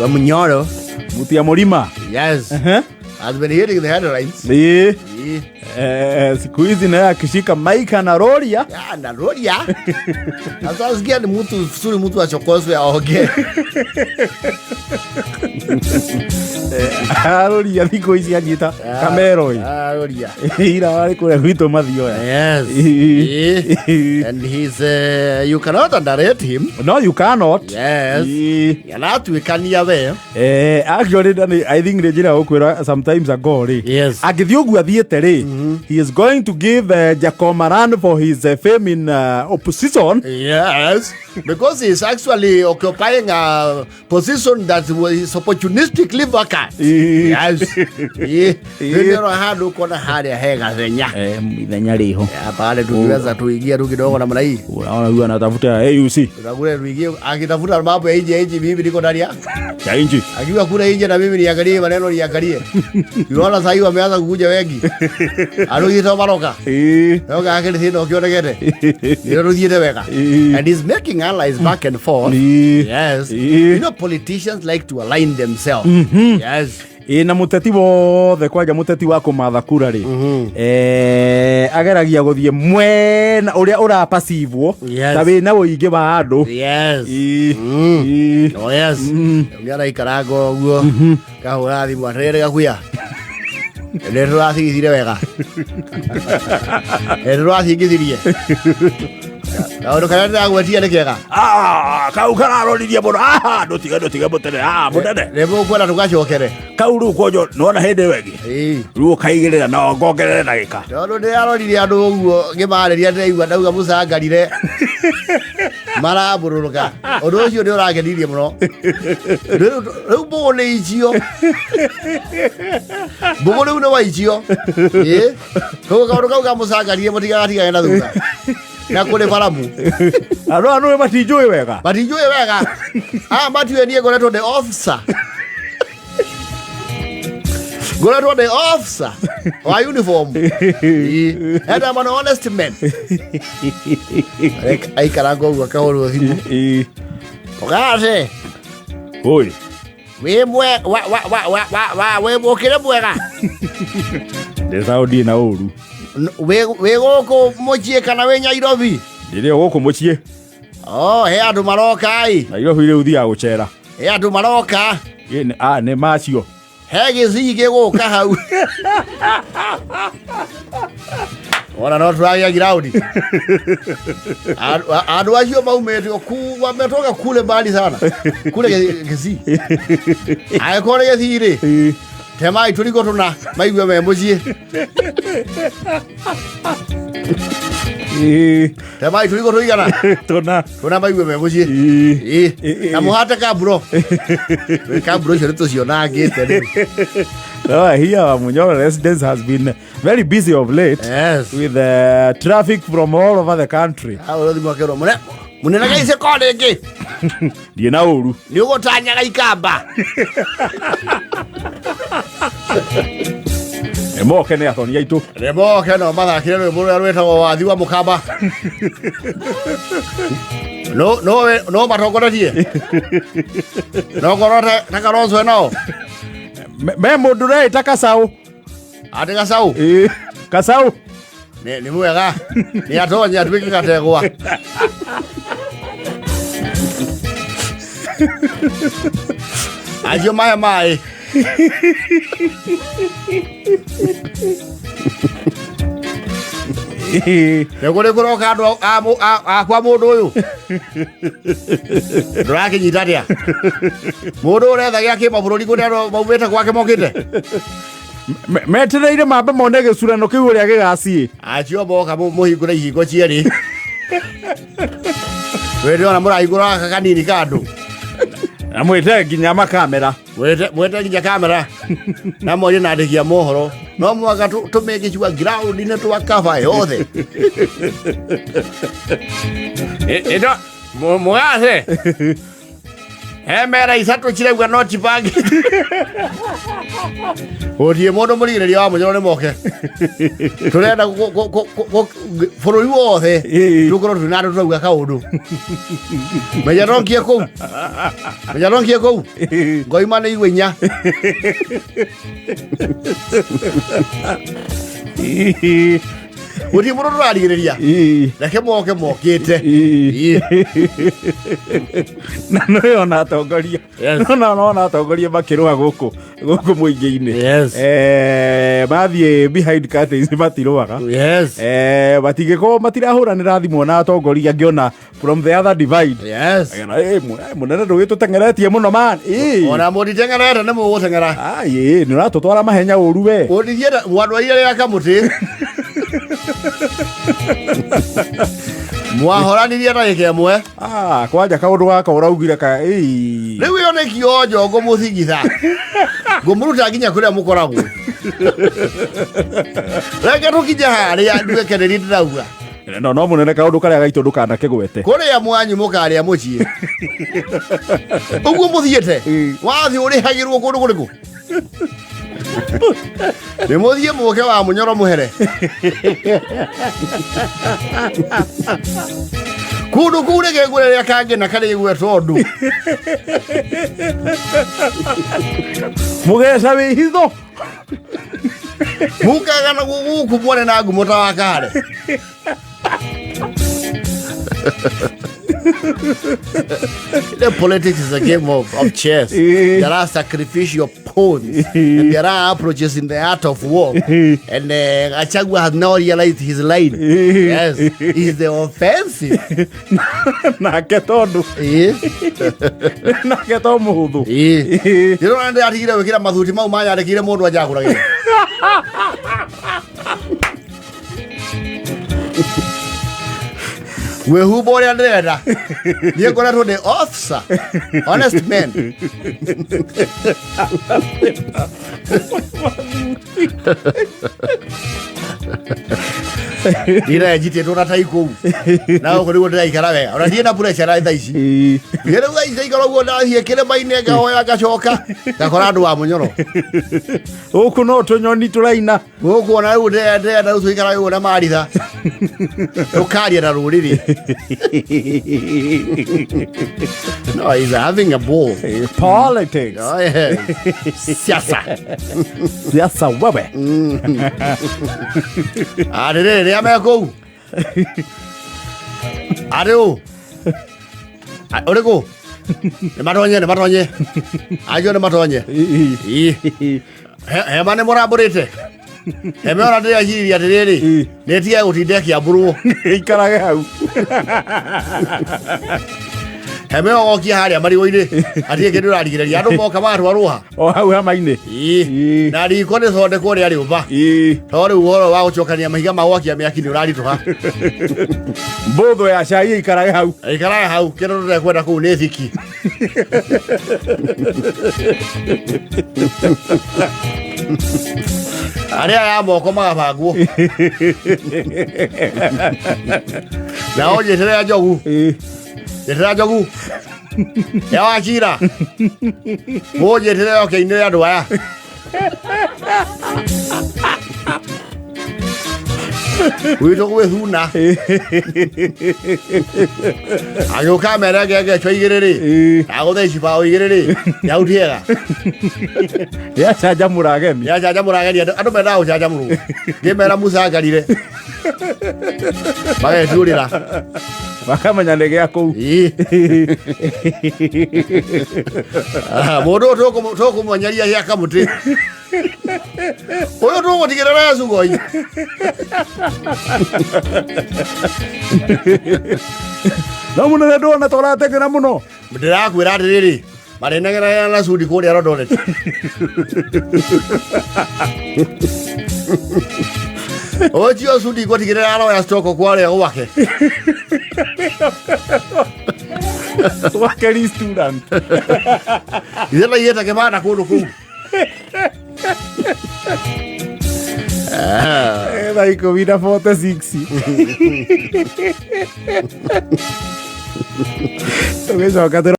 Wamunyoro. Mutia Morima. Yes. Has been hitting the headlines. Siku hizi na akishika mic na roria. Ya, na roria. Sasa sikia ni mtu achokozwe aoge. Roria thiko ici anyita kamero. Roria. Ira wale kule gwito mathio. Yes. And he's you cannot underrate him. No, you cannot. Yes. Yanatuikania we. Actually I think Regina okwira sometimes ago ri. Yes. Agithiogu athiete ri. He is going to give Jacob a run for his fame in opposition. Yes. Because he's actually occupying a position that is opportunistically vacant. Yes. Ndio hado kona hali hega zenya. Mithenya riho. Ya pale tukiweza tuingia tu kidogo namna hii. Unaona huyu anatafuta AUC. Tunakule tuingie akitafuta mambo ya nje mimi niko ndani ya nje. Akiwa kule nje na mimi niangalie maneno niangalie. Unaona sasa hivi wameanza kukuja wengi. Arugito maroka. Yoga akili thino kionegete. Ndio rudhiete wega. And he's making allies back and forth. Yes. You know politicians like to align themselves. Yes. Na muteti wothe kwaja muteti wa kumatha kura ri ageragia guthie mwena uria urapasivwo ta wina uingi wa andu. Yes. Oh yes. Ngara ikarago guo kahura thimu atere gakuya Nero rathigithire wega. Nero rathigithirie. Kaundu kana ndagwetia nikega. Kau kararoririe muno. Ndotiga mutere. Munene. Rebo kwenda tugacokere. Kau ru kwojo nona hende wegi. Ru kaigirira na ngongerere ndagika. Ndondo ndiraroririe andu uguo ngimareria ndiraigua ndauga mucangarire. Marabururuka. Undu ucio ni uragenirie muno. Riu mbugu ni icio. Mbugu riu ni wa icio. Koguo kaundu kau ga mucangarire mutigatiga na thutha. Na kule baramu. Anu matinjui wega. Matinjui wega. Matiwe nie goretwo the officer. Goretwo the officer. Wa uniform. And I'm an honest man. Ai karango gwa kahoro thimu. Ogase. Oi. We mokire mwega. Ndesaudi na uru. We goko mucie kana we Nairobi. Ndirio goko mucie. He andu maroka ai. Nairobi ri uthia gucera. He andu maroka. Ne macio. He gicige guka hau. Ona no turagia ground. Andu acio maumete kuwa metoka kule mbali sana. Kule Gisi. Ai kore Githiri. Temai turiko tuna maigwe me mucie. Temai turiko tuigana. Tuna maigwe me mucie. Na muhata ka bro. Ka bro shirito siona ngite. Here Wamunyoro residents has been very busy of late. Yes. With traffic from all over the country. Munena gaise kode ngi. Ndiye na uru. Ni ugotanyaga ikamba. Emoke ne athoni aitu. Emoke no mathakire rwe muru rwetagwo wathi wa mukamba. No matongoretie. No gorore takarozwe no. Me mundu re takasau. Ati kasau. Kasau. Ni mwega. Ni atonya twiki gategwa. Ajo mai. Negore kuroka andu akwa mundu uyu. Ndurake nyitaria. Mundu urethagia kimabururi kune andu maumite gwake mokite. Metereire mambe mone gicurano kiu uria gigacie. Acio moka muhingura ihingo cieri. Wede ona murahingura kanini kandu. Na mwete nginya makamera. Mwete nginya kamera. Na mwori na ndikia mohoro. No mwaga tumeke chua ground ine twakava yothe. Edo mwase. Mera isatu chile kwa noti bangi. Otie modo muri ri Wamunyoro ni moke. Turenda foro iwothe. Tukoro tunado tuga kaundu. Mejaronkie kou. Mejaronkie kou. Ngoima ni igwenya. Uti muru rarigiriria. Reke moke mokite. Na no yona atongoria. No atongoria makirwa guku muingi-ini. Mathie behind curtains matirwaga. Batigiko matirahuranira thimu na atongoria ngiona from the other divide. Munene ndugitutengeretie muno man. Ona mutitengerete ni mugutengera. Ni ratutwara mahenya uru we. Utithieta mwadwaire ya kamuti. Mwahoranirie ndagika imwe. Kwanja kaundu gaka uraugire ka riu yo ni kionjo ngumuthigitha ngumuruta nginya kuria mukoragwo reke tukinye haria nduike niri ndirauga no munene kaundu karia gaitu ndukanakigwete kuria mwanyu mukaria mucii uguo muthiete wathi urihagirwo kundu kuriku ni muthie muke Wamunyoro muhere kundu kure gegure ya kange na kare gwe tondu mugesa wi hitho mukaga na guku mwone na ngumota wa kare The politics is a game of chess. There are sacrificial pawns and there are approaches in the art of war. And Gachagua has now realized his line. Yes, he's the offensive. Naketondu. Naketomu hudu. You don't understand that kira mathuti mau manya rekire mundu ajagura gire. We who boy and reda. You go to the officer. Honest man. Dira jite to ratai ko. Na ko ri wona ikara wega. Ora dina pura chara thaici. Gere thaici ikara wona hie kire maine ga hoya gacoka. Gakora andu Wamunyoro. Uku no tunyoni turaina. Uku ona ru de na usu ikara wona maritha. Ukaria na ruriri. No, he's having a ball. Politics. Oh, yeah. Siasa. Siasa wewe. Adere, ni ameko. Adeo. Oreko. Ne matonye. Ajo ne matonye. He mane moraborete. He me ora ndira hiri atiriri. Netia utinde kiamburwo. Ikarage hau. He me ogokia haria marigo-ini. Atie kindu rarigireria andu moka batwaruha. O hau hama-ini. Na riko ni thondekwo ria riumba. To riu uhoro wa gucokania mahiga ma gwakia miaki ni urarituha. Mbuthu ya cai ikarage hau. Ikarage hau kindu ndekwenda kuu ni thiki. Aria ya moko magabangwo. Na oje tere njogu. Tere njogu. Ya wachira. Oje tere okeine andu aya. Wito kwe thuna. Ayo kamera gege chwa igiriri. Ago theci bao igiriri. Ya utiega. Ya chaja murageni. Ya chaja murageni andu menda o chaja muru. Ngimera musagarire. Bae turira. Bakamenya ndege yako. Modo toko monyaria ya kamuti. Oyo to ngotigera ya sugoi. Na munene ndona torategera muno. Ndirakwira atiriri. Marenagera na sudi ko ria rodore. Ojo sudi ko tigera aro ya stoko kwa ria wake. Wakeri student. Idela yeta ke bana ko ku. Dai comida foto 6. Toge joga